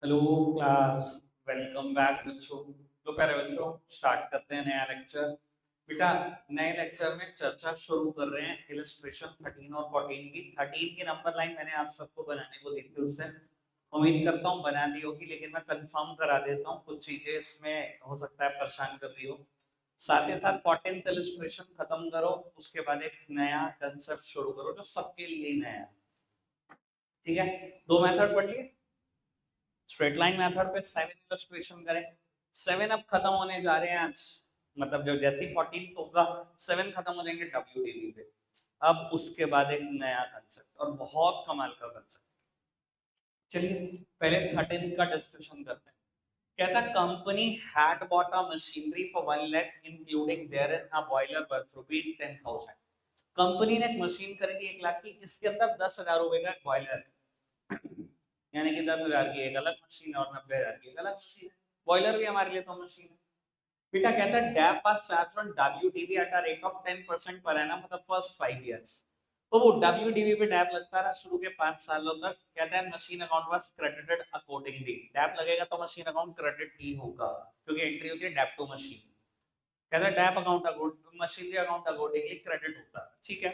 Hello class. Welcome back बच्चों। तो प्यारे बच्चों, स्टार्ट करते हैं नया लेक्चर। बेटा, नए लेक्चर में चर्चा शुरू कर रहे हैं इलस्ट्रेशन 13 और 14 की। 13 की नंबर लाइन मैंने आप सबको बनाने को दी थी, उस दिन उम्मीद करता हूँ बना दी होगी, लेकिन मैं कंफर्म करा देता हूँ, कुछ चीजें इसमें हो सकता है परेशान कर रही हो। साथ ही साथ 14th इलस्ट्रेशन खत्म करो, उसके बाद एक नया कंसेप्ट शुरू करो जो सबके लिए ही नया है। ठीक है, दो मेथड पढ़ लिए। स्ट्रेट लाइन मेथड पे 7 इलस्ट्रेशन करें। 7 अब खत्म होने जा रहे हैं आज, मतलब जो जैसी 14 होगा 7 खत्म हो जाएंगे WDV पे। अब उसके बाद एक नया कंसेप्ट और बहुत कमाल का कंसेप्ट। चलिए पहले 13 का डिस्कशन करते हैं। कहता company had bought a machinery for 1 lakh including therein a boiler worth rupees 10,000। Company ने एक मशीन खरीदी 1 लाख की, इसके अंदर 10,000 रुपए का बॉयलर है। यानी कि 10,000 की एक अलग मशीन है और 90,000 की एक अलग मशीन है। बॉयलर भी हमारे लिए तो मशीन है। बेटा कहता है dep pass charge on WDV at a rate of 10% per annum for the first 5 years. तो वो WDV पे डैप लगता रहा शुरू के 5 सालों तक। कहता है machine account was credited accordingly. Dep लगेगा तो मशीन अकाउंट क्रेडिट ही होगा, क्योंकि एंट्री होती है डैप टू मशीन। कहता है डैप अकाउंट मशीन के अकाउंट अकॉर्डिंगली क्रेडिट होता है। ठीक है।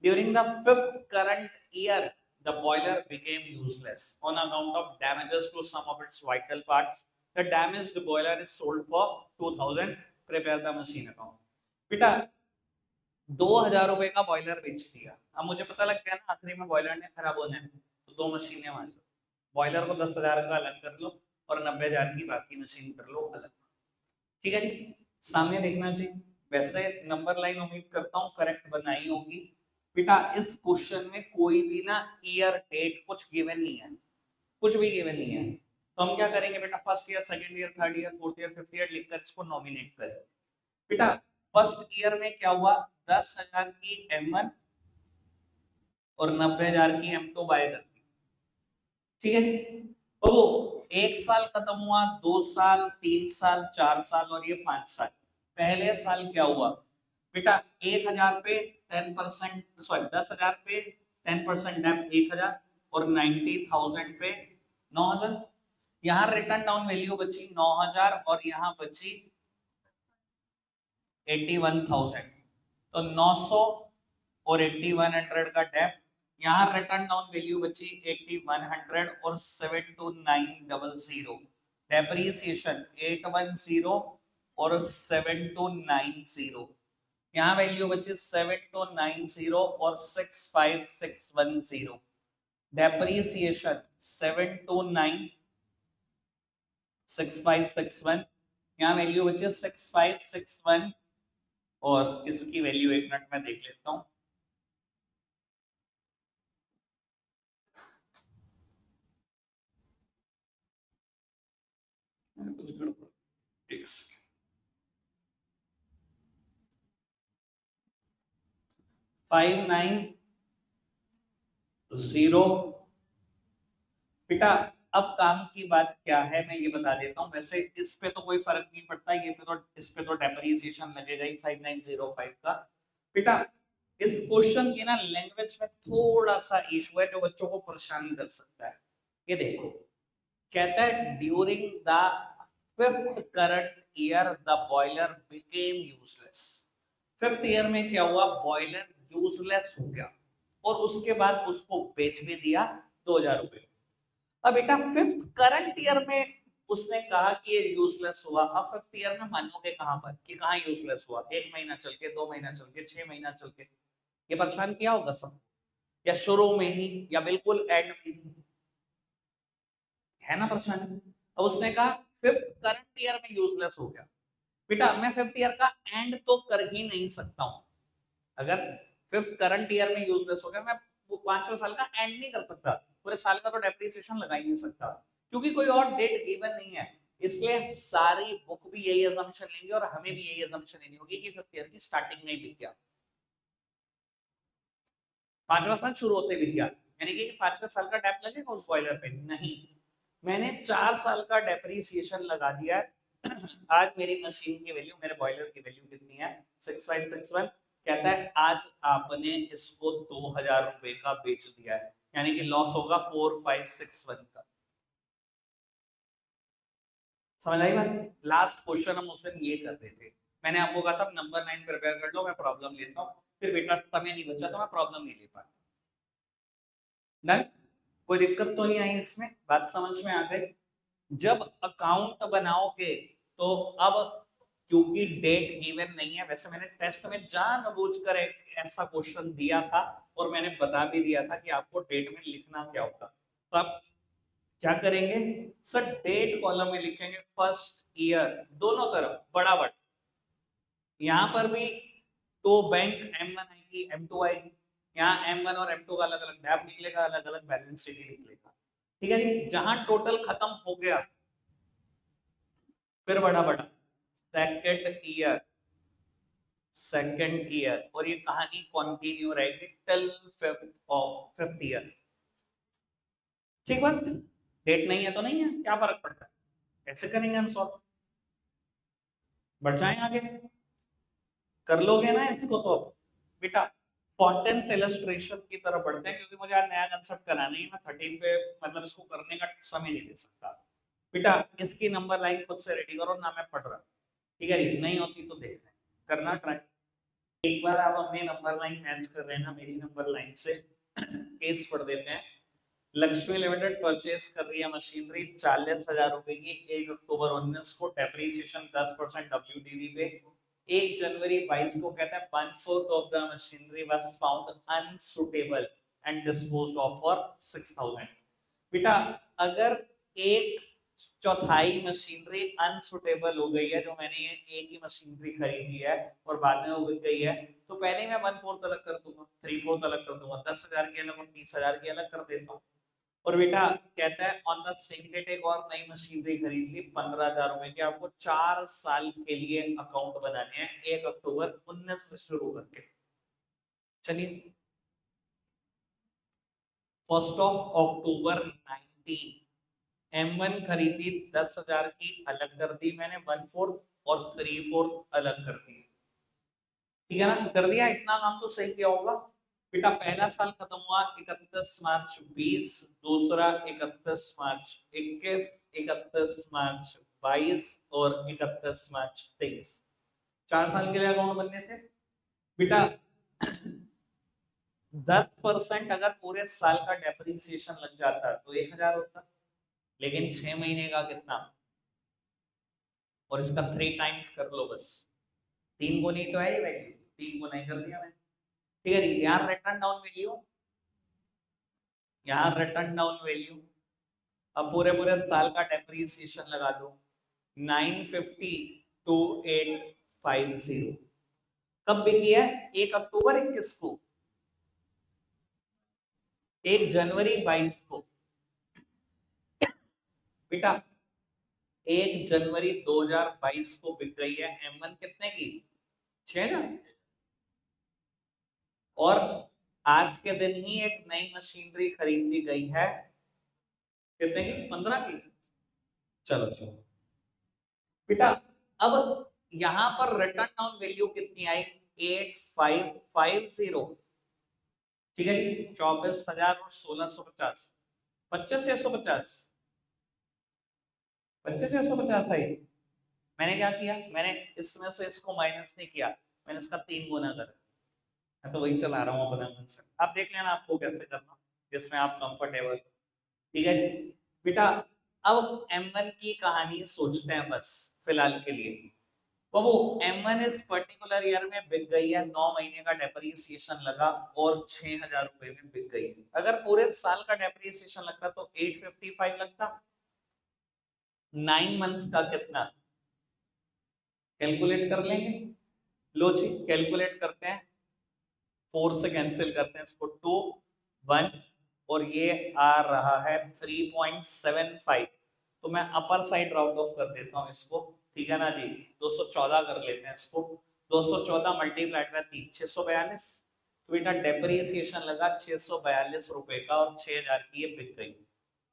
During the fifth current year the boiler became useless on account of damages to some of its vital parts. The damaged boiler is sold for 2,000. Prepare the machine account. बेटा 2,000 रुपए का boiler बेच दिया। अब मुझे पता लग गया ना आखिरी में बॉयलर ने खराब होने हैं, तो दो मशीनें मान लो। बॉयलर को 10,000 का अलग कर लो और 90,000 की बाकी मशीन कर लो अलग। ठीक है जी, सामने देखना जी। वैसे नंबर लाइन उम्मीद करता हूँ करेक्ट बनाई होगी। बेटा इस क्वेश्चन में कोई भी ना ईयर डेट कुछ गिवन नहीं है, कुछ भी गिवन नहीं है। तो हम क्या करेंगे बेटा, first year, second year, third year, fourth year, fifth year लिखकर इसको नॉमिनेट करें। बेटा फर्स्ट ईयर में क्या हुआ, 10,000 की M1 और 90,000 की M2 बाय कर दी। ठीक है जी। तो वो एक साल खत्म हुआ, 2 साल, 3 साल, 4 साल और ये 5 साल। पहले साल क्या हुआ बेटा, 1,000 पे 10%, सॉरी 10,000 पे 10% डेप्थ 1,000 और 90,000 पे 9,000। यहाँ रिटर्न डाउन वैल्यू बची 9,000 और यहाँ बची 81,000। तो 900 और 8100 का डेप्थ। यहाँ रिटर्न डाउन वैल्यू बची 8100 और 72900। डेप्रिसिएशन 810 और 7290। यहाँ वैल्यू बची 7290 और 65610। डेप्रिसिएशन 729 6561। यहाँ वैल्यू बची 6561 और इसकी वैल्यू एक मिनट में देख लेता हूँ। कुछ गड़बड़, एक सेकंड। 590। बेटा अब काम की बात क्या है मैं ये बता देता हूँ। वैसे इस पे तो कोई फर्क नहीं पड़ता, ये पे तो इस पे तो डेप्रिसिएशन लगेगा ही 5905 का। बेटा इस क्वेश्चन की ना लैंग्वेज में थोड़ा सा इशू है जो बच्चों को परेशान कर सकता है। ये देखो, कहता है during the fifth current year the boiler became useless. Fifth year में क्या हुआ, बॉयलर यूजलेस हो गया और उसके बाद उसको बेच भी दिया 2,000 रुपए। अब बेटा फिफ्थ करंट ईयर में उसने कहा कि ये यूजलेस हुआ। अब फिफ्थ ईयर में मानोगे कहां पर कि कहां यूजलेस हुआ, 1 महीना चल के, 2 महीना चल के, 6 महीना चल के। ये परेशान किया होगा सब, या शुरू में ही या बिल्कुल एंड में ही, है ना परेशान। अब उसने कहा फिफ्थ करंट ईयर में यूजलेस हो गया। बेटा मैं फिफ्थ ईयर का एंड तो कर ही नहीं सकता हूं। अगर फिफ्थ करंट ईयर में यूजलेस हो गया, मैं वो 5वें साल का एंड नहीं कर सकता, पूरे साल का तो डेप्रिसिएशन लगा ही नहीं सकता, क्योंकि कोई और डेट गिवन नहीं है। इसलिए सारी बुक भी यही अजम्पशन लेंगे और हमें भी यही अजम्पशन लेनी होगी कि फिफ्थ ईयर की स्टार्टिंग में ही बिक गया, 5वां साल शुरू होते बिक गया। यानी कि 5वें साल का डेप लगेगा उस बॉयलर पे नहीं। मैंने 4 साल का डेप्रिसिएशन लगा दिया है। आज मेरी मशीन की वैल्यू, मेरे बॉयलर की वैल्यू कितनी है, 6561। कहता है आज आपने इसको 2,000 रुपए का बेच दिया है, यानी कि लॉस होगा 4561 का। समझ आई बात? लास्ट क्वेश्चन हम उस दिन ये कर रहे थे, मैंने आपको कहा था नंबर 9 प्रिपेयर कर लो, मैं प्रॉब्लम लेता हूँ, फिर बेटा समय नहीं बचा तो मैं प्रॉब्लम नहीं ले पाता। डन? कोई दिक्कत तो नहीं आई इसमें? बात समझ में आ गई? जब अकाउंट बनाओगे तो अब क्योंकि डेट गिवन नहीं है, वैसे मैंने टेस्ट में जानबूझकर एक ऐसा क्वेश्चन दिया था और मैंने बता भी दिया था कि आपको डेट में लिखना क्या होता, तो आप क्या करेंगे सर, डेट कॉलम में लिखेंगे फर्स्ट ईयर दोनों तरफ बड़ा बड़ा, यहाँ पर भी तो बैंक M1 आएगी M2 आएगी, यहाँ M1 और M2 का अलग अलग डैप निकलेगा, अलग अलग बैलेंस शीट निकलेगा, ठीक है जी। जहां टोटल खत्म हो गया फिर बड़ा बड़ा सेकेंड ईयर और ये कहानी कंटिन्यू रहेगी टिल फिफ्थ ईयर। ठीक बात? डेट नहीं है तो नहीं है, क्या फर्क पड़ता है, कैसे करेंगे हम सॉल्व? बढ़ जाए आगे, कर लोगे ना इसको तो बेटा। 14th इलस्ट्रेशन की तरफ बढ़ते हैं क्योंकि मुझे आज नया कंसेप्ट कराना है, मैं 13 पे मतलब इसको करने का समय नहीं दे सकता। बेटा इसकी नंबर लाइन खुद से रेडी करो ना, मैं पढ़ रहा, ठीक है जी, नहीं होती तो देख लें, करना ट्राई। एक बार आप अपने नंबर लाइन मैच कर रहे हैं ना मेरी नंबर लाइन से, केस पढ़ देते हैं। लक्ष्मी लिमिटेड परचेज कर रही है मशीनरी 40,000 रुपए की 1 अक्टूबर 19 को, डेप्रीसिएशन 10% WDV पे। 1 जनवरी 22 को कहता है 1/4 of the machinery was found unsuitable and disposed of for 6,000। बेटा अगर एक चौथाई मशीनरी अनसुटेबल हो गई है, जो मैंने ये एक ही मशीनरी खरीदी है और बाद में वो बिक गई है, तो पहले मैं 1/4 अलग कर दूंगा, 3/4 अलग कर दूंगा, 10,000 की अलग और 30,000 की अलग कर देता हूँ। और बेटा कहता है ऑन द सेम डेट एक और नई मशीनरी खरीद ली 15,000 रुपए की, आपको 4 साल के लिए अकाउंट बनाने हैं 1 अक्टूबर 19 से शुरू करके। चलिए 1 अक्टूबर 19 M1 खरीदी 10,000 की, अलग कर दी मैंने 1/4 और 3/4 अलग कर दी, ठीक है ना, कर दिया, इतना काम तो सही किया होगा। बेटा पहला साल खत्म हुआ 31 मार्च 20, दूसरा 31 मार्च 21, 31 मार्च 22 और 31 मार्च 23, 4 साल के लिए अकाउंट बनने थे। बेटा 10% अगर पूरे साल का डेप्रिसिएशन लग जाता तो 1,000 होता, लेकिन 6 महीने का कितना, और इसका 3 टाइम्स कर लो बस, 3 गुनी तो है ही वैल्यू, 3 गुना ही कर दिया मैंने, ठीक है, यहाँ रिटर्न डाउन वैल्यू, यहाँ रिटर्न डाउन वैल्यू, अब पूरे पूरे साल का डेप्रीसिएशन लगा दो 950,2850। कब बिकी है? 1 अक्टूबर 21 को, 1 जनवरी 22 को। बेटा 1 जनवरी 2022 को बिक गई है M1 कितने की? 6,000। और आज के दिन ही एक नई मशीनरी खरीदी गई है कितने की? 15 की। चलो चलो बेटा, अब यहां पर रिटर्न डाउन वैल्यू कितनी आई? 8550, ठीक है जी, 24,000 और 1,650, 25,650, 25,650 आई। मैंने क्या किया, मैंने इसमें से इसको माइनस नहीं किया, मैंने इसका 3 गुना करा, मैं तो वही चला रहा हूँ अपना कंसेप्ट, आप देख लेना आपको कैसे करना जिसमें आप कंफर्टेबल, ठीक है जी। बेटा अब M1 की कहानी सोचते हैं बस फिलहाल के लिए, तो वो M1 इस पर्टिकुलर ईयर में बिक गई है, 9 महीने का डेप्रिसिएशन लगा और 6,000 रुपए में बिक गई है। अगर पूरे साल का डेप्रिसिएशन लगता तो 855 लगता, 9 मंथ्स का कितना कैलकुलेट कर लेंगे, लो जी कैलकुलेट करते हैं, 4 से कैंसिल करते हैं इसको, 2 1 और ये आ रहा है 3.75, तो मैं अपर साइड राउंड ऑफ कर देता हूँ इसको, ठीक है ना जी, 214 कर लेते हैं इसको, 214 मल्टीप्लाइड बाय 3 642, तो बेटा डेप्रिसिएशन लगा 642 रुपए का और 6,000 की ये बिक गई।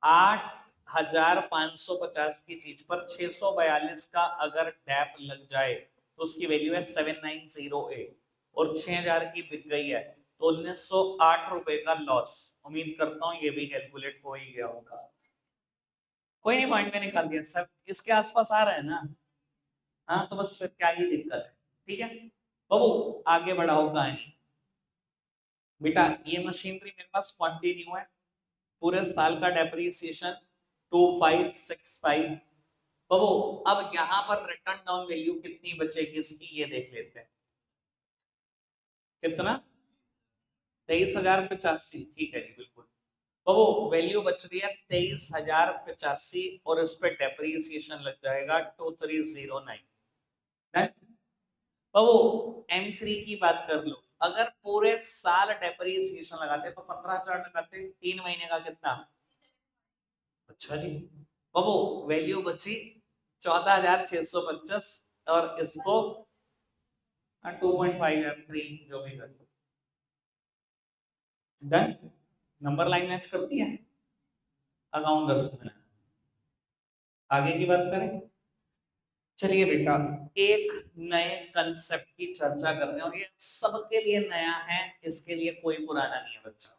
8,550 की चीज पर 642 का अगर डैप लग जाए तो उसकी वैल्यू है 7,908 और 6,000 की बिक गई है तो 1,908 रुपए का लॉस। उम्मीद करता हूं ये भी कैलकुलेट हो ही गया होगा। कोई नहीं, पॉइंट में निकाल दिया सब इसके आसपास आ रहा है ना। हाँ तो बस फिर क्या ही दिक्कत है। ठीक है बाबू, आगे बढ़ाओ कहानी। बेटा ये मशीनरी मेरे पास कंटिन्यू है, पूरे साल का डेप्रिसिएशन 2565। बाबू अब यहाँ पर रिटर्न डाउन वैल्यू कितनी बचेगी इसकी ये देख लेते हैं। कितना? 23,085। ठीक है जी बिल्कुल। तो वो वैल्यू बच रही है 23,085 और इस पे डेप्रिसिएशन लग जाएगा 2309। तो वो M3 की बात कर लो, अगर पूरे साल डेप्रिसिएशन लगाते तो 15,000 लगाते, 3 महीने का कितना? अच्छा जी। बाबू वैल्यू बची 14,650 और इसको 2.5 या 3 जो भी कर, डन। नंबर लाइन मैच करती है, अकाउंट दर्ज। आगे की बात करें, चलिए बेटा एक नए कंसेप्ट की चर्चा करते हैं और ये सबके लिए नया है, इसके लिए कोई पुराना नहीं है बच्चा।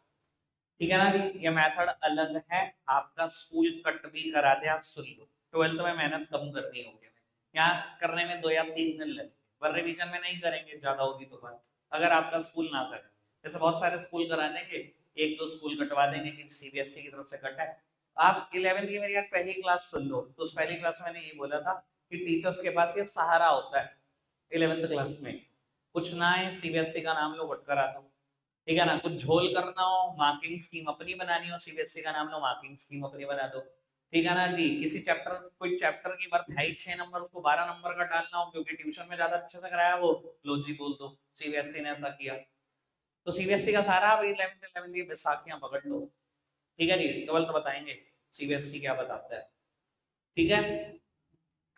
ठीक है ना जी, ये मेथड अलग है, आपका स्कूल कट भी करा दे, आप सुन लो। 12th में मेहनत कम करनी होगी, यहाँ करने में 2 या 3 दिन लगे, पर रिवीजन में नहीं करेंगे, ज्यादा होगी तो बात। अगर आपका स्कूल ना करे, जैसे बहुत सारे स्कूल करा देंगे, एक दो स्कूल कटवा देंगे कि CBSE की तरफ से कट है। आप 11th की मेरी पहली क्लास सुन लो, तो उस पहली क्लास में मैंने ये बोला था कि टीचर्स के पास ये सहारा होता है 11th क्लास में, कुछ ना है CBSE का नाम लो भटकर आता हूँ। ठीक है ना, कुछ झोल करना हो, मार्किंग स्कीम अपनी बनानी हो, CBSE का नाम लो, मार्किंग स्कीम अपनी बना दो। ठीक है ना जी, किसी चैप्टर, कोई चैप्टर की वर्थ है ही 6 नंबर, उसको 12 नंबर का डालना हो क्योंकि ट्यूशन में ज्यादा अच्छे से कराया, वो लो जी बोल दो CBSE ने ऐसा किया। तो CBSE का सारा अब 11th की बैसाखियां पकड़ लो। ठीक है जी, 12th बताएंगे CBSE क्या बताता है। ठीक है,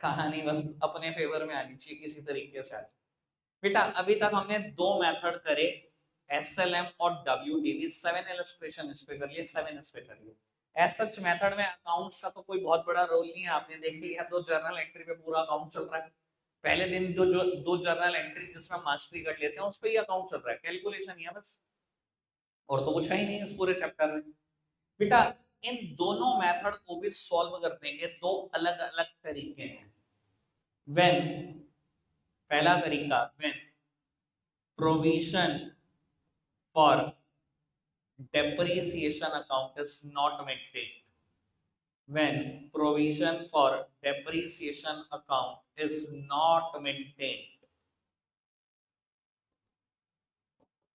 कहानी बस अपने फेवर में आनी चाहिए किसी तरीके से। आज बेटा अभी तक हमने 2 मेथड करे, SLM और WDV, 7 इलस्ट्रेशन इस पे कर लिए, 7 इस पे कर लिए। एज सच मेथड में अकाउंट्स का तो कोई बहुत बड़ा रोल नहीं है, आपने देख लिया 2 जर्नल एंट्री पे पूरा अकाउंट चल रहा है। पहले दिन जो 2 जर्नल एंट्री जिसमें मास्टरी कर लेते हैं उस पर ही अकाउंट चल रहा है, कैलकुलेशन ही है बस, और तो कुछ है ही नहीं इस पूरे चैप्टर में। बेटा इन दोनों मेथड को भी सॉल्व करने के 2 अलग अलग तरीके हैं। व्हेन, पहला तरीका, when provision for depreciation account is not maintained, when provision for depreciation account is not maintained,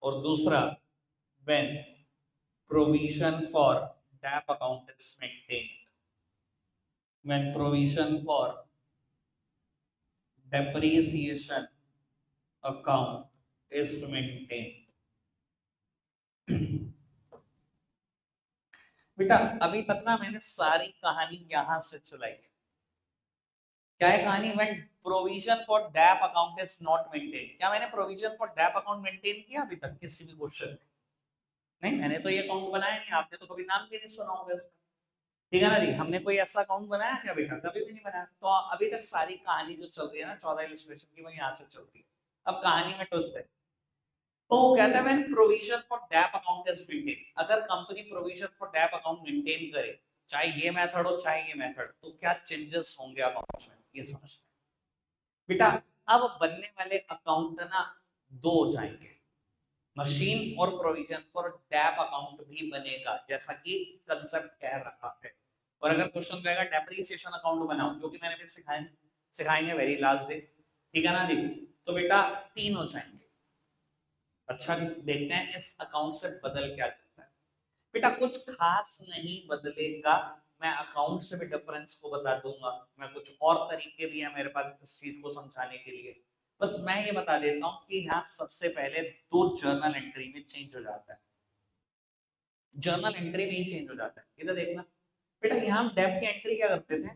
और दूसरा when provision for DAP account is maintained, when provision for depreciation account is maintained। बेटा अभी तक ना मैंने सारी कहानी यहां से चलाई है। क्या है कहानी? When provision for dep account is not maintain, क्या मैंने provision for dep account maintain किया अभी तक किसी भी क्वेश्चन में? नहीं, मैंने तो ये अकाउंट बनाया नहीं, आपने तो कभी नाम भी नहीं सुना होगा इसका। ठीक है ना जी, हमने कोई ऐसा अकाउंट बनाया क्या बेटा? कभी भी नहीं बनाया। तो अभी तक सारी कहानी जो चल रही है ना 14 इलस्ट्रेशन की, वो यहाँ से चल रही है। अब कहानी में ट्विस्ट है। तो वो कहता है when provision for dep account is maintain, अगर company provision for dep account maintain करे, चाहे ये मेथड हो चाहे ये मेथड, तो क्या चेंजेस होंगे अकाउंट्स में, ये समझ। बेटा अब बनने वाले अकाउंट ना 2 हो जाएंगे, मशीन और प्रोविजन फॉर डैप अकाउंट भी बनेगा जैसा कि कंसेप्ट कह रहा है। और अगर क्वेश्चन कहेगा डेप्रिसिएशन अकाउंट बनाओ, जो कि मैंने भी सिखाएंगे वेरी लास्ट डे। ठीक है ना जी, तो बेटा 3 हो जाएंगे। अच्छा जी, देखते हैं इस अकाउंट से बदल क्या जाता है। बेटा कुछ खास नहीं बदलेगा, मैं अकाउंट से भी डिफरेंस को बता दूंगा, मैं कुछ और तरीके भी हैं मेरे पास इस चीज को समझाने के लिए। बस मैं ये बता देता हूँ कि यहाँ सबसे पहले 2 जर्नल एंट्री में चेंज हो जाता है, जर्नल एंट्री में ही चेंज हो जाता है। इधर देखना बेटा, यहाँ हम डेप की एंट्री क्या करते थे?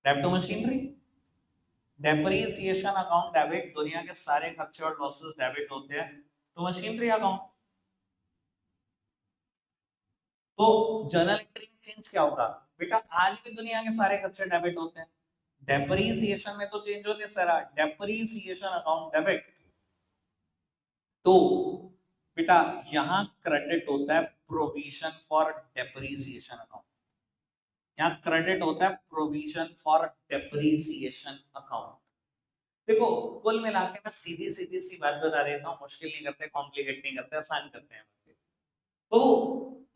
Dep to machinery, depreciation account debit, दुनिया के सारे खर्चे और लॉसेस डेबिट होते हैं तो मशीनरी अकाउंट। तो जर्नल एंट्री में चेंज क्या होगा बेटा? आज भी दुनिया के सारे खर्चे डेबिट होते हैं, डेप्रिसिएशन में तो चेंज होने सारा, डेप्रिसिएशन अकाउंट डेबिट। तो बेटा यहां क्रेडिट होता है प्रोविजन फॉर डेप्रिसिएशन अकाउंट। यहाँ क्रेडिट होता है प्रोविजन फॉर डेप्रिसिएशन अकाउंट। देखो कुल मिला के मैं सीधी सीधी सी बात बता देता हूँ, मुश्किल नहीं करते, कॉम्प्लिकेट नहीं करते, आसान करते हैं। तो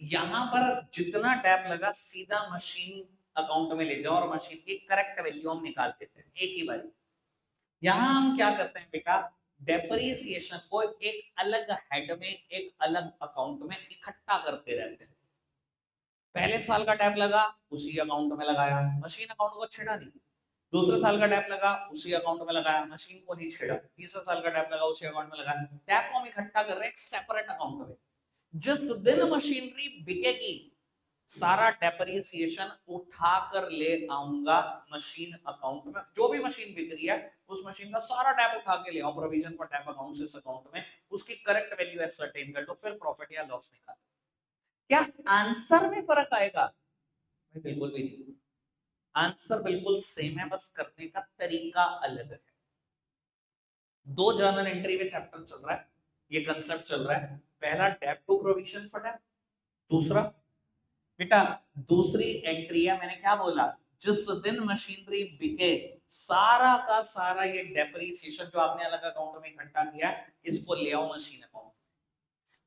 यहाँ पर जितना टैप लगा सीधा मशीन अकाउंट में ले जाओ और मशीन की करेक्ट वैल्यू हम निकाल देते हैं एक ही बार। यहाँ हम क्या करते हैं बेटा, डेप्रिसिएशन को एक अलग हेड में एक अलग अकाउंट में इकट्ठा करते रहते हैं। पहले साल का टैप लगा उसी अकाउंट में लगाया, मशीन अकाउंट को छेड़ा नहीं। दूसरे साल का टैप लगा उसी अकाउंट में लगाया, मशीन को नहीं छेड़ा। तीसरे साल का टैप लगा उसी अकाउंट में लगाया। टैप को हम इकट्ठा कर रहे हैं एक सेपरेट अकाउंट में। जिस दिन मशीनरी बिकेगी सारा डेप्रिसिएशन उठा कर ले आऊंगा मशीन अकाउंट में। जो भी मशीन बिक रही है उस मशीन का सारा टैप उठा के ले आओ प्रोविजन फॉर टैप अकाउंट से इस अकाउंट में, उसकी करेक्ट वैल्यू एसर्टेन कर लो, फिर प्रॉफिट या लॉस निकालो। क्या आंसर में फर्क आएगा? बिल्कुल भी नहीं, आंसर बिल्कुल सेम है, बस करने का तरीका अलग है। दो जर्नल एंट्री में चैप्टर चल रहा है, ये कंसेप्ट चल रहा है। पहला डेब्ट टू प्रोविजन फॉर टैप, दूसरा बेटा दूसरी एंट्री है, मैंने क्या बोला, जिस दिन मशीनरी बिके सारा का सारा ये डेप्रिसिएशन जो आपने अलग अकाउंट में इकट्ठा किया इसको ले आओ मशीन अकाउंट।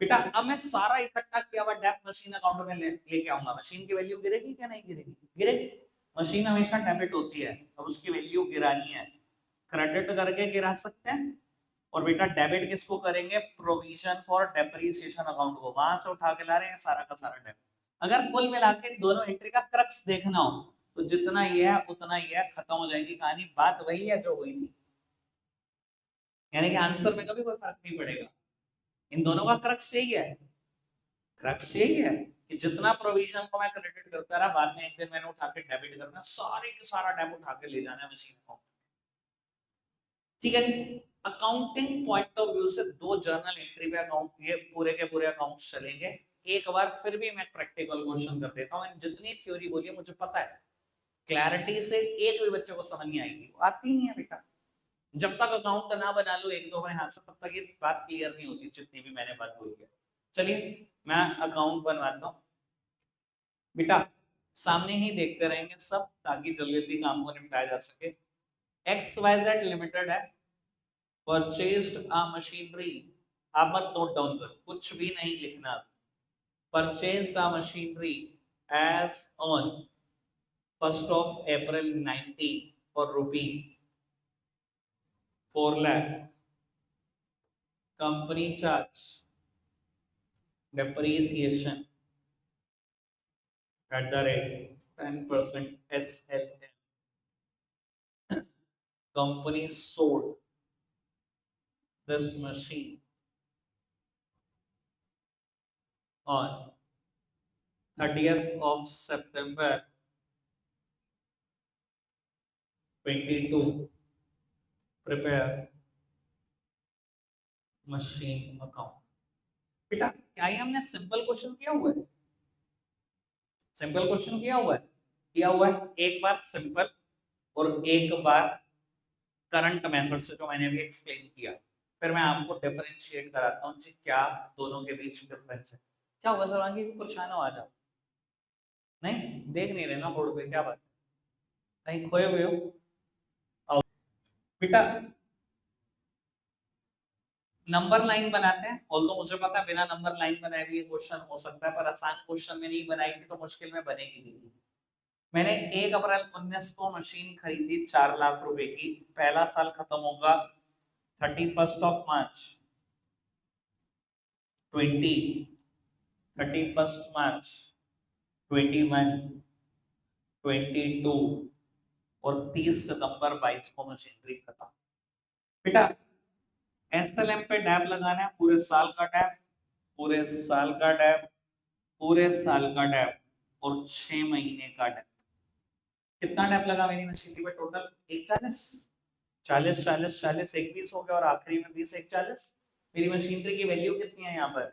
बेटा अब मैं सारा इकट्ठा किया हुआ डेप मशीन अकाउंट में लेके आऊंगा, मशीन की वैल्यू गिरेगी क्या नहीं गिरेगी? गिरेगी। मशीन हमेशा डेबिट होती है, अब उसकी वैल्यू गिरानी है, क्रेडिट करके गिरा सकते हैं। और बेटा डेबिट किसको करेंगे? प्रोविजन फॉर डेप्रिसिएशन अकाउंट को, वहां से उठा के ला रहे हैं सारा का सारा डेबिट। अगर कुल मिला के दोनों एंट्री का क्रक्स देखना हो तो जितना ये है उतना ये है, खत्म हो जाएगी कहानी। बात वही है जो हुई थी, यानी कि आंसर में कभी कोई फर्क नहीं पड़ेगा। इन दोनों का क्रक्स यही है, क्रक्स यही है कि जितना प्रोविजन को मैं क्रेडिट करता रहा, बाद में एक दिन मैंने उठा के डेबिट करना, सारे के सारा डेबिट उठा के ले जाना है मशीन को। ठीक है जी। अकाउंटिंग पॉइंट ऑफ व्यू से दो जर्नल एंट्री पे अकाउंट, ये पूरे के पूरे अकाउंट्स चलेंगे। एक बार फिर भी मैं प्रैक्टिकल क्वेश्चन कर देता हूँ। जितनी थ्योरी बोली है मुझे पता है, क्लैरिटी से एक भी बच्चे को समझ नहीं आएगी, आती नहीं है बेटा। जब तक अकाउंट ना बना लो एक दो बार हाथ से, तब तक ये बात क्लियर नहीं होती जितनी भी मैंने बात बोली है। चलिए मैं अकाउंट बनवाता हूँ बेटा, सामने ही देखते रहेंगे सब ताकि जल्दी जल्दी काम को निपटाया जा सके। XYZ लिमिटेड है, परचेज्ड अ मशीनरी, आप मत नोट डाउन कर, कुछ भी नहीं लिखना। Purchased a machinery as on 1st of April 19 for ₹4 lakh. Company charge depreciation at the rate 10% SLM. Company sold this machine on 30th of September 22. Prepare machine account. बेटा क्या ही हमने सिंपल क्वेश्चन किया हुआ है? सिंपल क्वेश्चन किया हुआ है एक बार सिंपल और एक बार करंट मेथड से, जो मैंने अभी एक्सप्लेन किया। फिर मैं आपको डिफरेंशिएट कराता हूँ कि क्या दोनों के बीच डिफरेंस है। क्या होगा सर्वांगी, परेशान हो आ जाओ, नहीं देख नहीं रहे ना बोर्ड पे, क्या बात कहीं खोए हुए हो? आओ बेटा नंबर लाइन बनाते हैं। ऑल्दो मुझे पता है बिना नंबर लाइन बनाए भी ये क्वेश्चन हो सकता है, पर आसान क्वेश्चन में नहीं बनाएगी तो मुश्किल में बनेगी नहीं। मैंने 1 अप्रैल 19 को मशीन खरीदी 4 लाख रुपए की, पहला साल खत्म होगा 31st of March 20, 31st March 21, 22 और 30 सितंबर 22 को मशीनरी खत्म। बेटा एसएलएम पे डैप लगाना है, पूरे साल का डैप, पूरे साल का डैप, पूरे साल का डैप और 6 महीने का डैप। कितना डैप लगा मेरी मशीनरी पे टोटल? 140, 40 40 40 21 हो गया और आखिरी में 20 1 40। मेरी मशीनरी की वैल्यू कितनी है यहाँ पर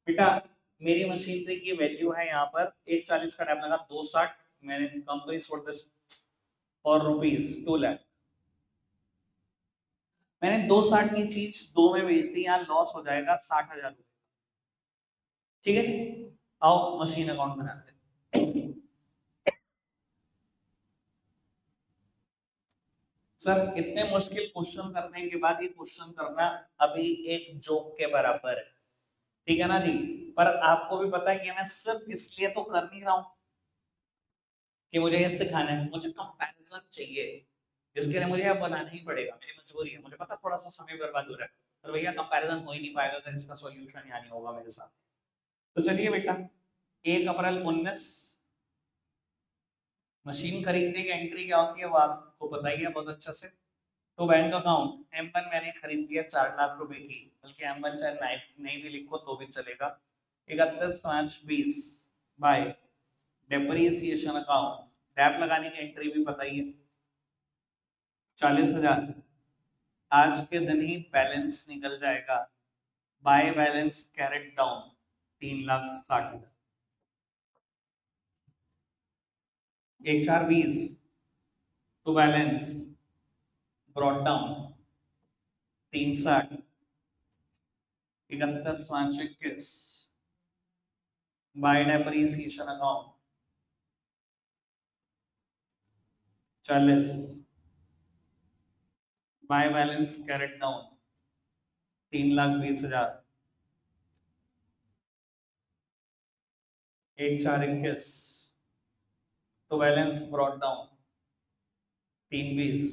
बेटा? मेरी मशीनरी की वैल्यू है यहाँ पर 140 का डैप लगा 260, मैंने company sold this for ₹2 lakh. मैंने 260 की चीज 2 में बेच दी, यहाँ लॉस हो जाएगा 60,000 रुपए। ठीक है, आओ मशीन अकाउंट बनाते हैं। सर इतने मुश्किल क्वेश्चन करने के बाद ये क्वेश्चन करना अभी एक जोक के बराबर है, ठीक है ना जी। पर आपको भी पता है कि मैं सिर्फ इसलिए तो कर नहीं रहा हूं कि मुझे ये सिखाना है, मुझे कंपैरिजन चाहिए, जिसके लिए मुझे अब बनाना ही पड़ेगा, मेरी मजबूरी है। मुझे पता थोड़ा सा समय बर्बाद हो रहा है, पर भैया कंपैरिजन हो ही नहीं पाएगा अगर इसका सॉल्यूशन यहाँ नहीं होगा मेरे साथ। तो चलिए बेटा, 1 अप्रैल 19 मशीन खरीदने की एंट्री क्या होती है वो आपको पता ही है बहुत अच्छा से। तो बैंक अकाउंट M1 मैंने खरीद लिया 4 लाख रुपए की, बल्कि M1 चाहे नहीं भी लिखो तो भी चलेगा। 31 मार्च 20 बाय डेप्रिसिएशन अकाउंट, डैप लगाने की एंट्री भी पता ही है 40,000। आज के दिन ही बैलेंस निकल जाएगा, by balance carried down 3,60,000। 1/4 20 to balance brought down 360। 31 March 21 by depreciation account 40, by balance carried down 3,20,000। 1/4 21 तो balance brought down 320।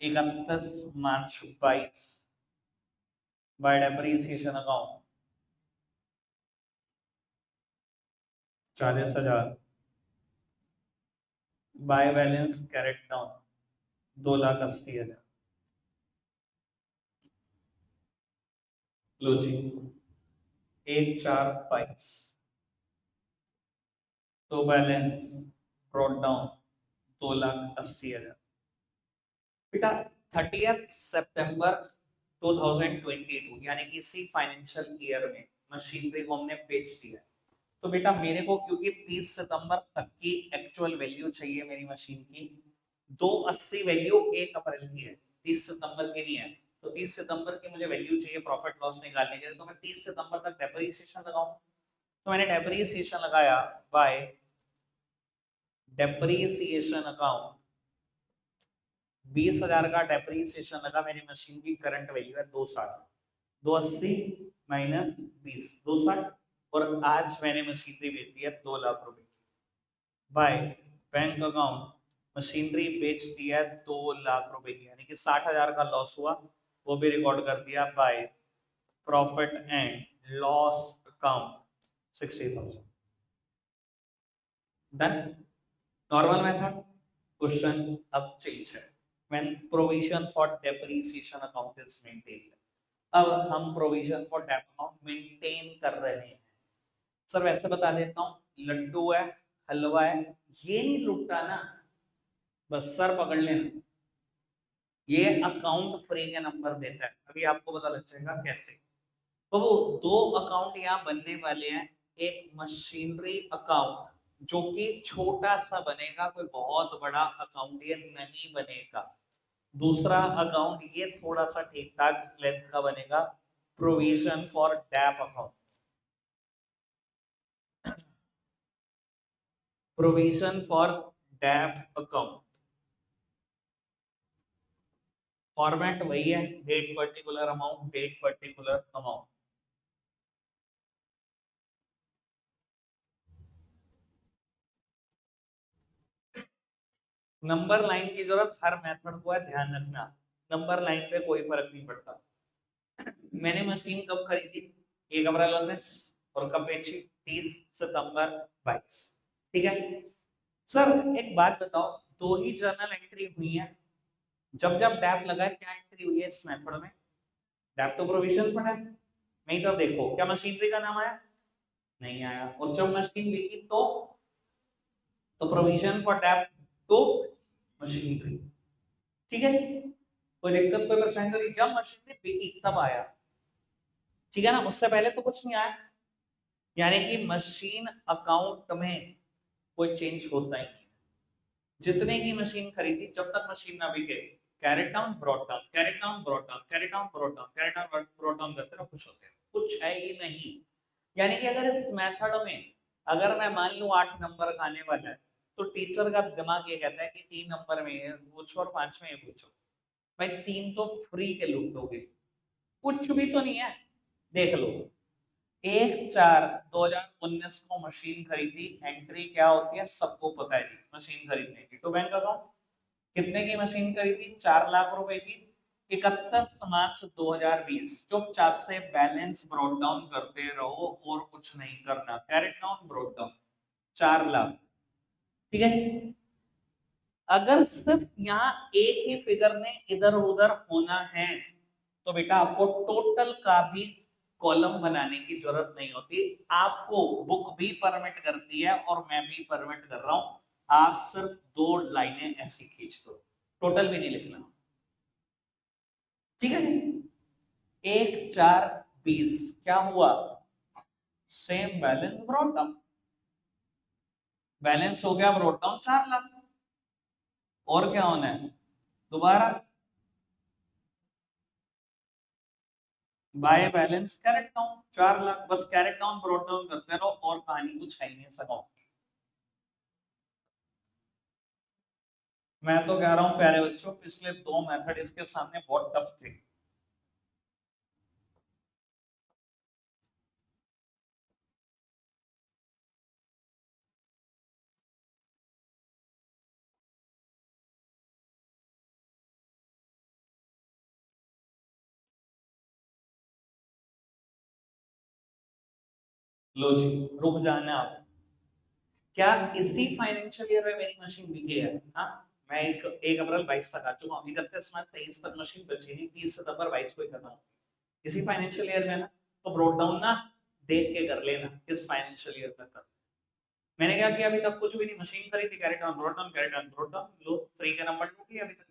31 March 22 by depreciation account 40,000, by balance carried down 2,80,000। लो जी, 1/4 22 तो बैलेंस ब्रॉट डाउन 2,80,000। बेटा 30 सितंबर 2022 यानी कि इसी फाइनेंशियल ईयर में machinery को हमने बेच दिया। तो बेटा मेरे को क्योंकि 30 सितंबर तक की एक्चुअल वैल्यू चाहिए मेरी मशीन की, 280 वैल्यू 1 अप्रैल की है, 30 सितंबर की नहीं है। तो 30 सितंबर की मुझे वैल्यू चाहिए प्रॉफिट लॉस निकालने के लिए, तो मैं 30 सितंबर तक डेप्रिसिएशन लगाऊं। तो मैंने डेप्रिसिएशन लगाया बाय डेप्रिसिएशन अकाउंट, 20,000 का डेप्रिसिएशन लगा, मेरी मशीन की करंट वैल्यू है 260। 280 माइनस 20 260, और आज मैंने मशीनरी बेच दी है 2 लाख रुपए की। बाय बैंक अकाउंट मशीनरी बेच दी है 2 लाख रुपए की, यानी कि 60,000 का लॉस हुआ, वो भी रिकॉर्ड कर दिया by profit and loss account 60,000। Done. Normal method. Question अब चेंज है, when provision for depreciation account is maintained। अब हम provision for dep account maintain कर रहे हैं। सर वैसे बता देता हूँ, लड्डू है, हलवा है, ये नहीं लुटता ना, बस सर पकड़ लेना, ये अकाउंट फ्री के नंबर देता है। अभी आपको पता लग जाएगा कैसे। तो वो 2 अकाउंट यहाँ बनने वाले हैं, एक मशीनरी अकाउंट जो कि छोटा सा बनेगा, कोई बहुत बड़ा अकाउंट ये नहीं बनेगा। दूसरा अकाउंट ये थोड़ा सा ठीक ठाक लेंथ का बनेगा, provision for dep account. Provision for dep account format वही है, date particular amount, date particular amount. Number line की जरूरत हर मेथड को है, ध्यान रखना, नंबर लाइन पे कोई फर्क नहीं पड़ता। मैंने मशीन कब खरीदी? 1 अप्रैल 19, और कब बेची? 30 सितंबर 22। ठीक है सर, एक बात बताओ, दो ही जर्नल एंट्री हुई है, जब जब डैप लगा है क्या एंट्री हुई है इस मेथड में? डैप तो प्रोविजन फंड है, नहीं तो देखो क्या मशीनरी का नाम आया? नहीं आया। और जब मशीन बिकी तो प्रोविजन फॉर डैप तो मशीनरी, ठीक है, कोई दिक्कत कोई परेशानी तो नहीं। जब मशीनरी बिकी तब आया, ठीक है ना, उससे पहले तो कुछ नहीं आया। यानी कि मशीन अकाउंट में कोई चेंज होता ही नहीं। जितने की मशीन खरीदी, जब तक मशीन ना बिके, carried down brought down, carried down brought down, carried down brought down, carried down brought down करते रहो, कुछ होते हैं, कुछ है ही नहीं। यानी कि अगर इस मेथड में अगर मैं मान लूं 8 नंबर का आने वाला है, तो टीचर का दिमाग ये कहता है कि 3 नंबर में ये पूछो और 5 में ये पूछो। भाई 3 तो फ्री के लूट दोगे, कुछ भी तो नहीं है। देख लो, 1/4/2019 को मशीन खरीदी, एंट्री क्या होती है सबको पता है जी, मशीन खरीदने की। तो बैंक अकाउंट कितने की मशीन खरीदी, 4 लाख रुपए की। 31 मार्च 2020 चुपचाप से बैलेंस ब्रॉट डाउन करते रहो और कुछ नहीं करना, carried down brought down 4 lakh. ठीक है, अगर सिर्फ यहाँ एक ही फिगर ने इधर उधर होना है तो बेटा आपको टोटल का भी कॉलम बनाने की जरूरत नहीं होती। आपको बुक भी परमिट करती है और मैं भी परमिट कर रहा हूं, आप सिर्फ 2 लाइनें ऐसी खींच दो, टोटल भी नहीं लिखना। ठीक है, 1/4/20 क्या हुआ, same balance brought down, balance हो गया ब्रॉट डाउन 4 लाख। और क्या होना है, दोबारा bye balance carried down 4 lakh, बस कैरेट डाउन ब्रॉट डाउन करते रहो और कहानी कुछ है ही नहीं सका। मैं तो कह रहा हूं प्यारे बच्चों, पिछले 2 मेथड इसके सामने बहुत टफ थे। लो जी, रुक जाना आप। क्या इसी फाइनेंशियल ईयर में मेरी मशीन बिकी है? हाँ, मैं 1 अप्रैल 22 तक आ चुका हूँ, 31 मार्च 23 पर मशीन बची नहीं, 30 सितंबर 22 को ही खत्म। इसी फाइनेंशियल ईयर में ना, तो ब्रोट डाउन ना देख के कर लेना इस फाइनेंशियल ईयर तक। मैंने क्या किया, अभी तक कुछ भी नहीं, मशीन खरीदी, carried down brought down, carried down brought down, लो फ्री के नंबर टूट लिया अभी तक।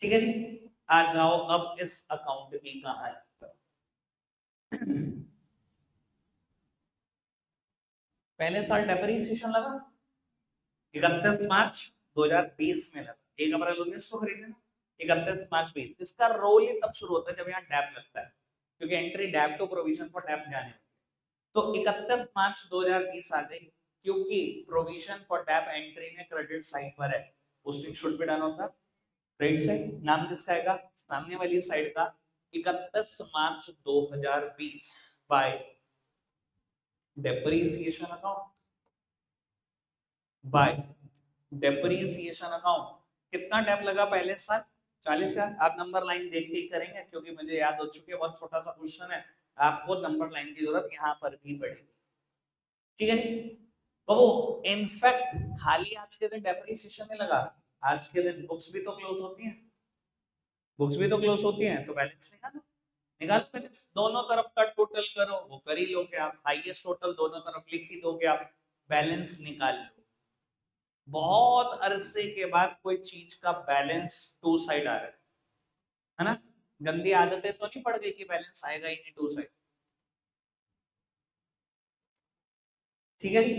ठीक है जी, आ जाओ अब इस अकाउंट की कहानी। पहले साल डेप्रिसिएशन लगा 31 मार्च 2020 में लगा, 1 अप्रैल 19 को खरीदे ना, 31 मार्च 20। इसका रोल ही तब शुरू होता है जब यहाँ डैप लगता है, क्योंकि entry dep to provision for dep जाने। तो 31 मार्च 2020 आ गई, क्योंकि प्रोविजन फॉर डैप एंट्री में क्रेडिट साइड पर है, posting should be done on the credit side. नाम किसका आएगा, सामने वाली साइड का। 31 March 2020 by depreciation account, by depreciation account. कितना डेप लगा पहले साल, 40,000। आप नंबर लाइन देख के ही करेंगे, क्योंकि मुझे याद हो चुकी है, बहुत छोटा सा क्वेश्चन है, आपको नंबर लाइन की जरूरत यहाँ पर भी पड़ेगी। ठीक है, तो इनफैक्ट खाली आज के दिन डेप्रिसिएशन नहीं लगा, आज के दिन बुक्स भी तो क्लोज होती हैं, बुक्स भी तो क्लोज होती हैं, तो बैलेंस निकालो, निकालो बैलेंस, दोनों तरफ का टोटल करो, वो कर ही लोगे आप, हाईएस्ट टोटल दोनों तरफ लिख ही दोगे आप, बैलेंस निकाल लो। बहुत अरसे के बाद कोई चीज का बैलेंस टू साइड आ रहा है ना। गंदी आदतें तो नहीं पड़ गई कि बैलेंस आएगा ही नहीं टू साइड। ठीक है जी,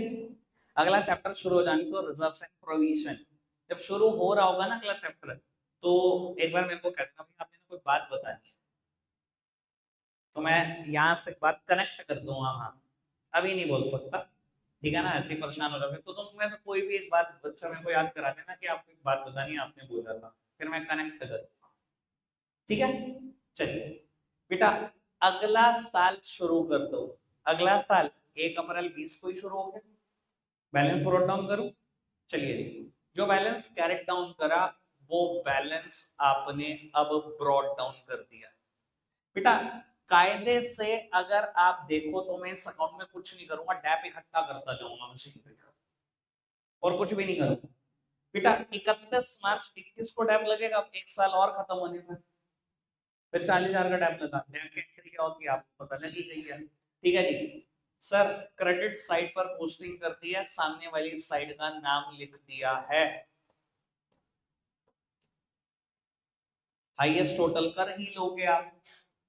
अगला चैप्टर शुरू हो जाने तो रिजर्व्स एंड प्रोविजन। जब शुरू हो रहा होगा ना अगला चैप्टर, तो एक बार मेरे को कहना भाई आपने कोई बात बतानी है, तो मैं यहाँ से बात कनेक्ट कर दूंगा। हाँ, अभी नहीं बोल सकता, ठीक है ना, ऐसे ही परेशान हो रहा है, तो तुम में से कोई भी एक बात बच्चा मेरे को याद करा देना कि आपको एक बात बतानी है, आपने बोला था, फिर मैं कनेक्ट कर दूंगा। ठीक है, चलिए बेटा, अगला साल शुरू कर दो। अगला साल 1 अप्रैल 20 को ही शुरू हो गया, बैलेंस ब्रॉट डाउन करूं। चलिए जी, जो बैलेंस कैरेट डाउन करा वो बैलेंस आपने अब ब्रॉट डाउन कर दिया। बेटा कायदे से अगर आप देखो तो मैं इस अकाउंट में कुछ नहीं करूंगा, डैप इकट्ठा करता जाऊंगा मशीन पे, और कुछ भी नहीं करूंगा। बेटा 31 मार्च 2021 को डैप लगेगा, अब एक साल और खत्म होने में, फिर 40,000 का डैप लगा, डैप की एंट्री क्या होती है आपको पता लगी गई है। ठीक है जी, सर क्रेडिट साइड पर पोस्टिंग कर दी है, सामने वाली साइड का नाम लिख दिया है, हाईएस्ट टोटल कर ही लोगे आप।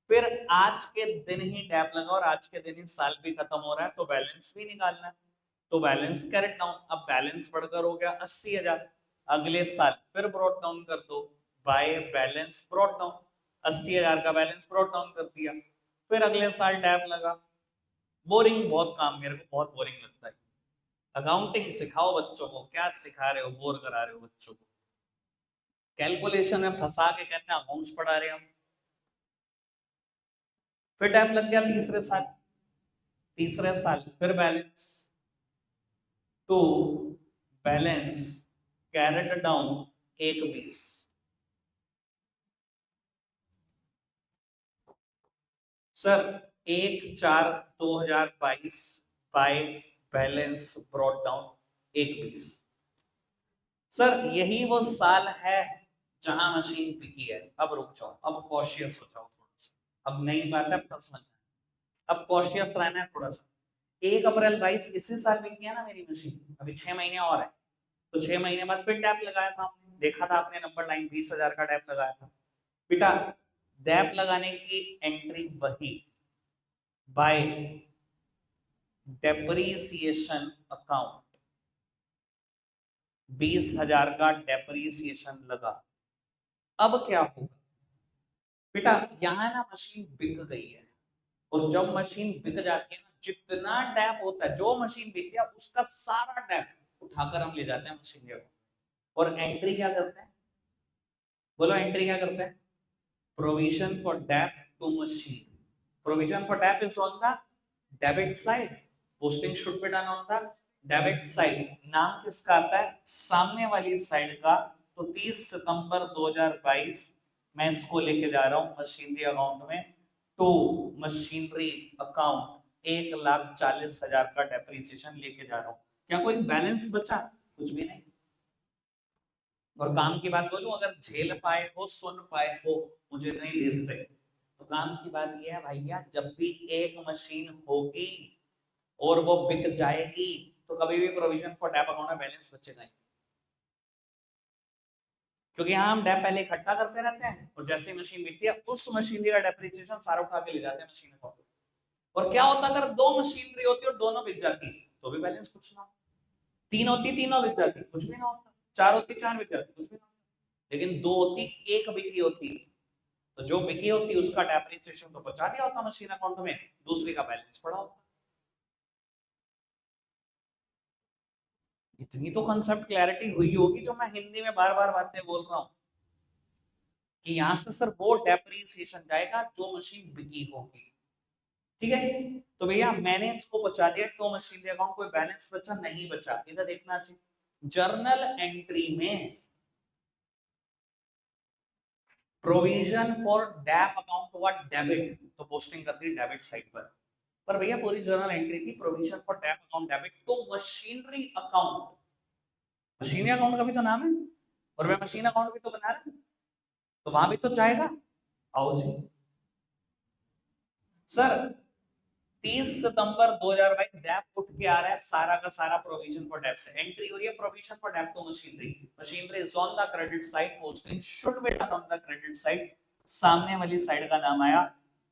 फिर आज के दिन ही डैप लगा और आज के दिन ही साल भी खत्म हो रहा है, तो बैलेंस भी निकालना है, तो बैलेंस कैरेट डाउन। अब बैलेंस बढ़कर हो गया 80,000, अगले साल फिर ब्रॉट डाउन कर दो बाय बैलेंस ब्रॉट डाउन, 80,000 का बैलेंस ब्रॉट डाउन कर दिया, फिर अगले साल डैप लगा। बोरिंग बहुत काम, मेरे को बहुत बोरिंग लगता है। अकाउंटिंग सिखाओ बच्चों को, क्या सिखा रहे हो, बोर करा रहे हो बच्चों को, कैलकुलेशन में फंसा के कहते हैं अकाउंट्स पढ़ा रहे हो। फिर टाइम लग गया तीसरे साल फिर बैलेंस, तो balance carried down 1/20। Sir 1/4/2022 by balance brought down 1/20। Sir यही वो साल है जहां मशीन बिकी है। अब रुक जाओ, अब कॉशियस हो जाओ थोड़ा सा, अब नई बात है समझ, अब कॉशियस रहना है थोड़ा सा। 1 अप्रैल 22 इसी साल बिक गया ना मेरी मशीन, अभी 6 महीने और है, तो 6 महीने बाद फिर टैप लगाया था आपने, देखा था आपने नंबर लाइन 20,000 का टैप लगाया था बेटा। डैप लगाने की एंट्री वही बाय डेप्रीसिएशन अकाउंट, 20,000 का डेप्रीसिएशन लगा। अब क्या होगा बेटा, यहाँ ना मशीन बिक गई है, और जब मशीन बिक जाती है ना, जितना डैप होता है, जो मशीन बिक गया उसका सारा डैप उठाकर हम ले जाते हैं मशीन के, और एंट्री क्या करते हैं, बोलो एंट्री क्या करते हैं, provision for dep to machine. Provision for dep is on the debit side, posting should be done on the debit side. नाम किसका आता है, सामने वाली साइड का। तो 30 सितंबर 2022 मैं इसको लेके जा रहा हूं मशीनरी अकाउंट में, तो मशीनरी अकाउंट 1,40,000 का डेप्रिसिएशन लेके जा रहा हूं। क्या कोई बैलेंस बचा, कुछ भी नहीं। और काम की बात बोलूं, अगर झेल पाए हो, सुन पाए हो, मुझे नहीं लिस्ट है, तो काम की बात यह है भैया, जब भी एक मशीन होगी और वो बिक जाएगी, तो कभी भी प्रोविजन फॉर डेप अकाउंट में बैलेंस बचेगा नहीं, क्योंकि यहाँ हम डेप पहले इकट्ठा करते रहते हैं, और जैसे मशीन बिकती है उस मशीनरी का डेप्रिसिएशन सारा उठा के ले जाते हैं मशीन अकाउंट। और क्या होता अगर दो मशीनरी होती और दोनों बिक जाती, तो भी बैलेंस कुछ ना, तीन होती तीनों बिक जाती, कुछ भी ना होता, चार होती चार बिक जाती, कुछ भी ना होता, लेकिन दो होती एक बिकी होती, तो जो बिकी होती उसका डेप्रिसिएशन तो बचा दिया होता मशीन अकाउंट में, दूसरी का बैलेंस पड़ा होता। इतनी तो कंसेप्ट क्लैरिटी हुई होगी, जो मैं हिंदी में बार बार बातें बोल रहा हूँ, कि यहां से सर वो डेप्रिसिएशन जाएगा जो मशीन बिकी होगी। ठीक है, तो भैया मैंने इसको बचा दिया, तो मशीन अकाउंट कोई बैलेंस बचा नहीं बचा, इधर देखना चाहिए जर्नल एंट्री में प्रोविजन फॉर डैप अकाउंट हुआ डेबिट, तो पोस्टिंग कर दी डेबिट साइड पर भैया पूरी जर्नल एंट्री थी provision for dep account debit to machinery account. Machinery account का भी तो नाम है, और मैं मशीन अकाउंट भी तो बना रहा हूं, तो वहां भी तो जाएगा। आओ जी सर, 30 सितंबर 2022 डैप उठ के आ रहा है, सारा का सारा प्रोविजन फॉर डेप से एंट्री हो रही है, provision for dep to machinery, machinery is on the credit side, posting should be done on the credit side. सामने वाली साइड का नाम आया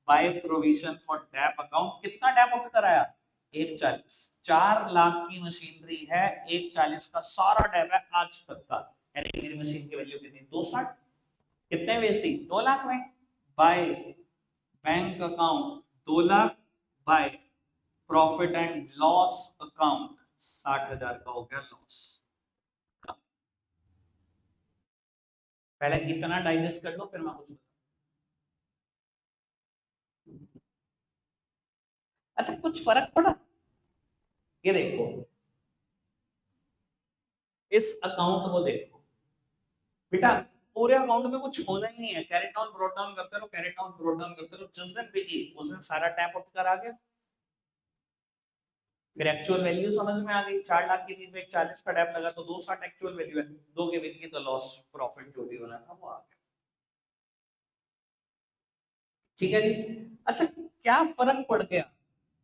by provision for dep account. कितना डेप उठ कर आया, 1,40,000, 4 लाख की मशीनरी है, 1,40,000 का सारा डेप है आज तक का, यानी मेरी मशीन की वैल्यू कितनी, 260, कितने बेच दी, 2 लाख में, by bank account 2 lakh, by profit and loss account 60,000 का हो गया लॉस। पहले इतना डाइजेस्ट कर लो, फिर मैं कुछ, अच्छा कुछ फर्क पड़ा, ये देखो इस अकाउंट को देखो बेटा, पूरे अकाउंट में कुछ होना ही नहीं है, कैरी डाउन ब्रॉट डाउन करते रहो, कैरी डाउन ब्रॉट डाउन करते रहो, जिस दिन बिकी उस दिन सारा टैप अप कर आ गया। फिर एक्चुअल वैल्यू समझ में आ गई, 4 लाख की चीज में 1,40,000 का टैप लगा, तो 260 एक्चुअल वैल्यू है, दो के बिकी तो लॉस प्रॉफिट जो भी होना था वो आ गया। ठीक है जी, अच्छा क्या फर्क पड़ गया,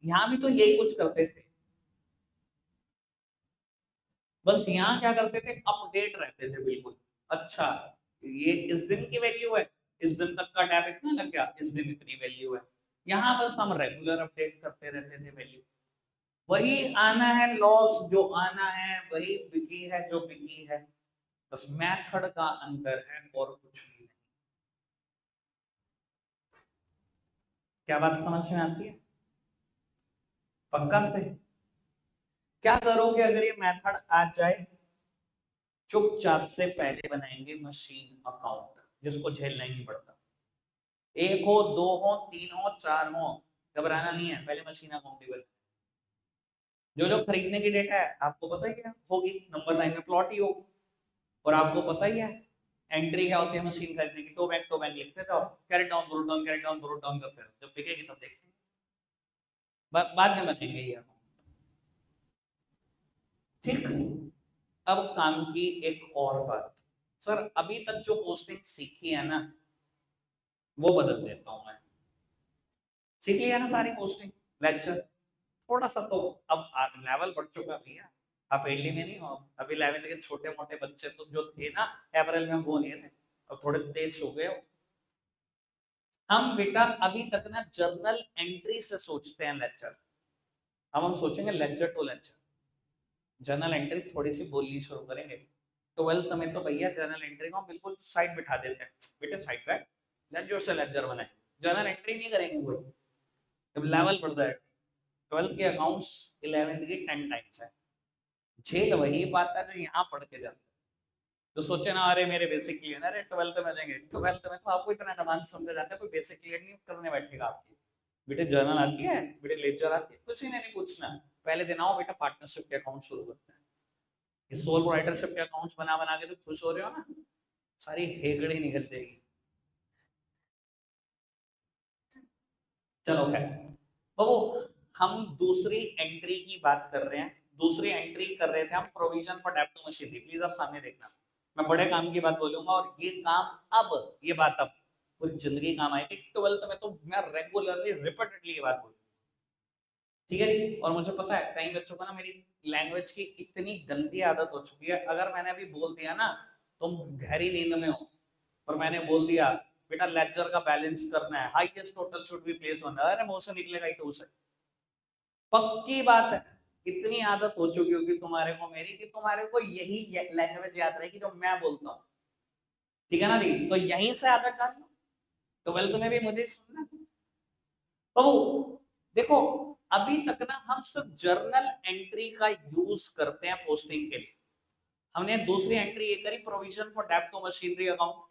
यहां भी तो यही कुछ करते थे, बस यहाँ क्या करते थे, अपडेट रहते थे बिल्कुल। अच्छा ये इस दिन की वैल्यू है, इस दिन तक का टैप इतना लग गया, इस दिन इतनी वैल्यू है, यहाँ बस हम रेगुलर अपडेट करते रहते थे वैल्यू, वही आना है लॉस जो आना है, वही बिकी है जो बिकी है, बस मेथड का अंतर है और कुछ भी नहीं। क्या बात समझ में आती है, पक्का से, क्या करोगे अगर ये मेथड आ जाए? चुपचाप से पहले बनाएंगे मशीन अकाउंट, जिसको झेलना ही नहीं पड़ता। एक हो, दो हो, तीन हो, चार हो, घबराना नहीं है, पहले मशीन अकाउंट ही बना। जो जो खरीदने की डेटा है आपको पता ही है होगी, नंबर 9 में प्लॉट ही होगी। और आपको पता ही है एंट्री क्या होती है मशीन खरीदने की, टो बैंक लिखते थे आप, carried down brute down, carried down brute down करते रहो, जब बिकेगी तब देखेंगे, बाद में बनेंगे ये। ठीक। अब काम की एक और बात, सर अभी तक जो पोस्टिंग सीखी है ना, वो बदल देता हूं मैं। सीख लिया ना सारी पोस्टिंग, लेक्चर, थोड़ा सा तो अब लेवल बढ़ चुका भैया। आप एडली में नहीं हो, अभी 11th के छोटे मोटे बच्चे तो जो थे ना अप्रैल में, वो नहीं थे, अब थोड़े तेज हो गए हो। हम बेटा अभी तक ना जर्नल एंट्री से सोचते हैं लेक्चर, अब हम सोचेंगे lecture to lecture. Journal entry थोड़ी सी बोलनी शुरू करेंगे। 12th में तो भैया जर्नल एंट्री को बिल्कुल साइड बिठा देते हैं, बेटे साइड बैठ, लेक्चर से लेक्चर बनाए, जर्नल एंट्री नहीं करेंगे वो, जब लेवल बढ़ जाएगा। 12th के अकाउंट्स 11th की 10 टाइम्स है। झेल वही पाता है जो यहाँ पढ़ के जाता है। तो सोचे ना अरे मेरे बेसिक क्लियर, अरे 12th में जाएंगे, 12th में तो आपको इतना एडवांस समझा जाता है, कोई बेसिक क्लियर नहीं करने बैठेगा आपकी। बेटे जर्नल आती है, बेटे लेक्चर आती है, कुछ ही नहीं पूछना। पहले दिन आओ बेटा पार्टनरशिप के अकाउंट शुरू करते हैं। ये सोल प्रोप्राइटरशिप के अकाउंट्स बना बना के तो खुश हो रहे हो ना, सारी हेगड़ी निकल जाएगी। चलो खैर, तो हम दूसरी एंट्री की बात कर रहे हैं। दूसरी एंट्री कर रहे थे हम provision for dep to machinery. Please आप सामने देखना, मैं बड़े काम की बात बोलूंगा, और ये काम अब, ये बात अब पूरी जिंदगी काम आएगी। 12th में तो मैं रेगुलरली रिपीटेडली ये बात बोलूंगा, ठीक है जी। और मुझे पता है कई बच्चों को ना मेरी लैंग्वेज की इतनी गंदी आदत हो चुकी है, अगर मैंने अभी बोल दिया ना तुम गहरी नींद में हो, और मैंने बोल दिया बेटा लेक्चर का बैलेंस करना है, highest total should be place on, अरे मुंह से निकलेगा ही टू से, पक्की बात है। इतनी आदत हो चुकी होगी तुम्हारे को मेरी, कि तुम्हारे को यही लैंग्वेज याद रहेगी जो मैं बोलता हूँ, ठीक है ना दी? तो यहीं से आदत डाल लो, तो वेल तुम्हें भी मुझे सुनना। तो देखो, अभी तक ना हम सिर्फ जर्नल एंट्री का यूज करते हैं पोस्टिंग के लिए। हमने दूसरी एंट्री ये करी, provision for dep to machinery account.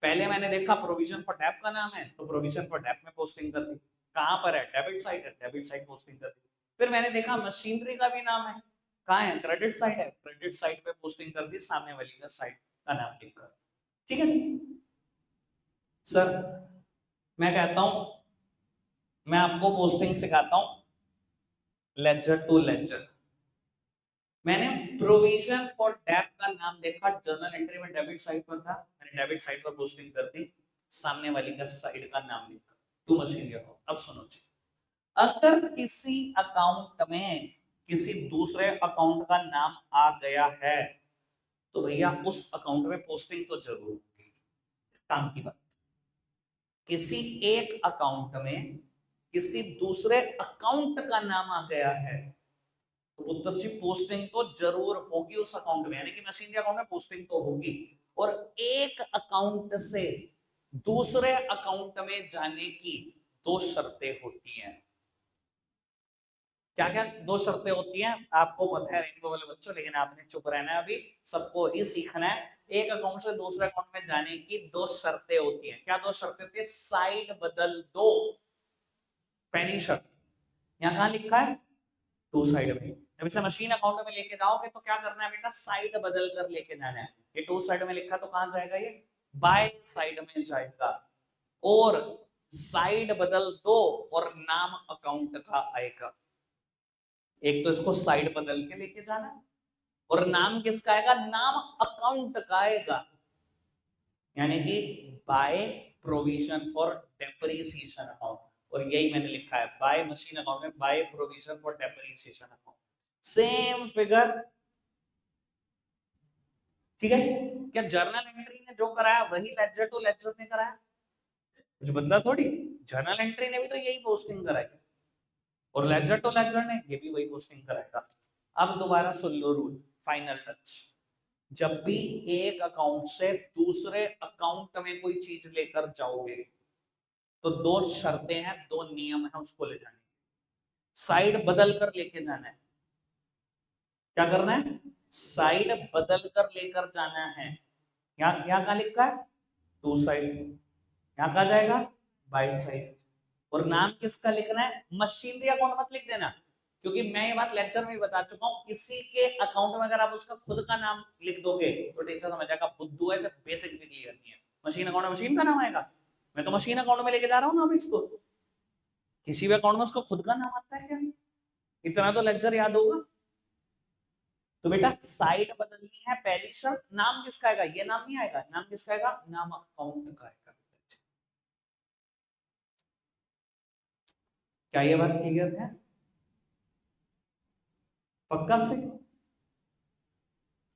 पहले मैंने देखा प्रोविजन फॉर डेप्ट का नाम है, तो प्रोविजन फॉर डेप्ट में पोस्टिंग कर दी। कहां पर है? डेबिट साइड है, डेबिट साइड पोस्टिंग कर दी। फिर मैंने देखा मशीनरी का भी नाम है, कहां है? क्रेडिट साइड है, क्रेडिट साइड पे पोस्टिंग कर दी, सामने वाली का साइड का नाम लिखकर। ठीक है सर, मैं कहता हूं मैं आपको पोस्टिंग सिखाता हूं लेक्चर टू लेक्चर। मैंने प्रोविजन फॉर डेप्ट का नाम देखा, जर्नल एंट्री में डेबिट साइड पर था, मैंने डेबिट साइड पर पोस्टिंग कर दी, सामने वाली का साइड का नाम लिखा टू मशीनरी अकाउंट। अब सुनो जी, अगर किसी अकाउंट में किसी दूसरे अकाउंट का नाम आ गया है, तो भैया उस अकाउंट में पोस्टिंग तो जरूर होगी। काम की बात, किसी एक अकाउंट में किसी दूसरे अकाउंट का नाम आ गया है, तो उत्तर जी पोस्टिंग तो जरूर होगी उस अकाउंट में, यानी कि मशीन के अकाउंट में पोस्टिंग तो होगी। और एक अकाउंट से दूसरे अकाउंट में जाने की दो शर्तें होती हैं। क्या क्या दो शर्तें होती हैं आपको पता है रेनबो वाले बच्चों, लेकिन आपने चुप रहना है, अभी सबको ही सीखना है। एक अकाउंट से दूसरे अकाउंट में जाने की दो शर्तें होती हैं। क्या दो शर्तें होती है? साइड बदल दो, पहली शर्त। यहाँ कहां लिखा है? टू साइड में। जब इसे मशीन अकाउंट में लेके जाओगे तो क्या करना है बेटा? साइड बदल कर लेके जाना है। ये टू साइड में लिखा तो कहां जाएगा? ये बाय साइड में जाएगा। और साइड बदल दो और नाम अकाउंट का आएगा। एक तो इसको साइड बदल के लेके जाना है, और नाम किसका आएगा? नाम अकाउंट का आएगा, यानी कि bye provision for depreciation account. और यही मैंने लिखा है, बाय मशीन अकाउंट में bye provision for depreciation account, same figure. ठीक है, क्या जर्नल एंट्री ने जो कराया वही लेक्चर टू लेक्चर ने कराया? कुछ बदला थोड़ी। जर्नल एंट्री ने भी तो यही पोस्टिंग कराई, और लेक्चर टू लेक्चर ने ये भी वही पोस्टिंग कराएगा। अब दोबारा सुन लो रूल, फाइनल टच। जब भी एक अकाउंट से दूसरे अकाउंट में कोई चीज लेकर जाओगे, तो दो शर्तें हैं, दो नियम है उसको ले जाने। साइड बदल कर लेके जाना है। क्या करना है? साइड बदल कर लेकर जाना है। यहाँ यहाँ कहा लिखा है? To side. यहाँ कहा जाएगा? By side. और नाम किसका लिखना है? मशीनरी अकाउंट मत लिख देना, क्योंकि मैं ये बात लेक्चर में भी बता चुका हूँ, किसी के अकाउंट में अगर आप उसका खुद का नाम लिख दोगे तो टीचर समझ जाएगा बुद्धू है, सिर्फ बेसिक भी क्लियर नहीं है। मशीन अकाउंट में मशीन का नाम आएगा, मैं तो मशीन अकाउंट में लेके जा रहा हूँ ना अभी इसको। किसी भी अकाउंट में उसका खुद का नाम आता है क्या? इतना तो लेक्चर याद होगा। तो बेटा साइड बदलनी है, पहली शर्त। नाम किसका आएगा? ये नाम नहीं आएगा। नाम किसका आएगा? नाम अकाउंट का आएगा। क्या ये बात क्लियर है? पक्का से?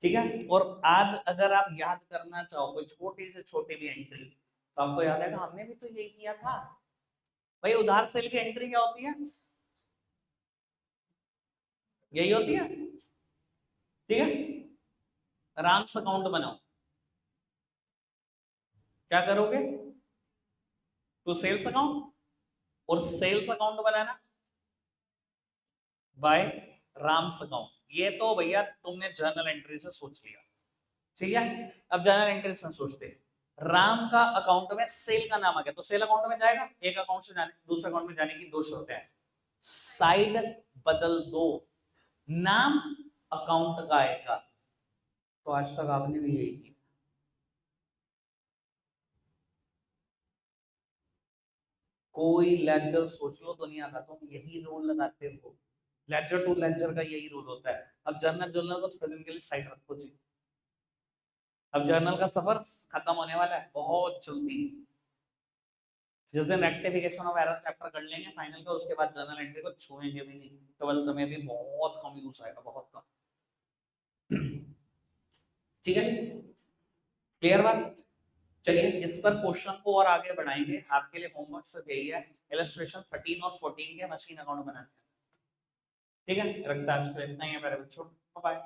ठीक है। और आज अगर आप याद करना चाहो कोई छोटी से छोटी भी एंट्री, तो आपको याद आएगा हमने भी तो यही किया था भाई। उधार सेल की एंट्री क्या होती है? यही होती है। ठीक है। राम्स अकाउंट बनाओ। क्या करोगे? तो सेल्स अकाउंट, और सेल्स अकाउंट बनाना बाय राम्स अकाउंट। ये तो भैया तुमने जर्नल एंट्री से सोच लिया। ठीक है। अब जनरल एंट्रीज में सोचते हैं, राम का अकाउंट में सेल का नाम आ गया तो सेल अकाउंट में जाएगा। एक अकाउंट से जाने दूसरे अकाउंट में जाने की दो शर्तें हैं। साइड बदल दो, नाम अकाउंट का आएगा। तो आज तक आपने भी यही किया। कोई लेक्चर सोच लो दुनिया का, तुम यही रूल लगाते हो। लेक्चर टू लेक्चर का यही रूल होता है। अब जर्नल जर्नल को थोड़े दिन के लिए साइड रखो जी। अब जर्नल का सफर खत्म होने वाला है बहुत जल्दी। जिस दिन रेक्टिफिकेशन ऑफ एरर चैप्टर कर लेंगे फाइनल का, उसके बाद जर्नल एंट्री को छुएंगे भी नहीं। ट्वेल्थ में भी बहुत कम यूज आएगा, बहुत कम। ठीक है, क्लियर बात? चलिए इस पर क्वेश्चन को और आगे बढ़ाएंगे। आपके लिए होमवर्क से यही है, इलस्ट्रेशन 13 और 14 के मशीन अकाउंट बनाने। ठीक है, रखता आज के इतना ही है मेरे बच्चों। बाय।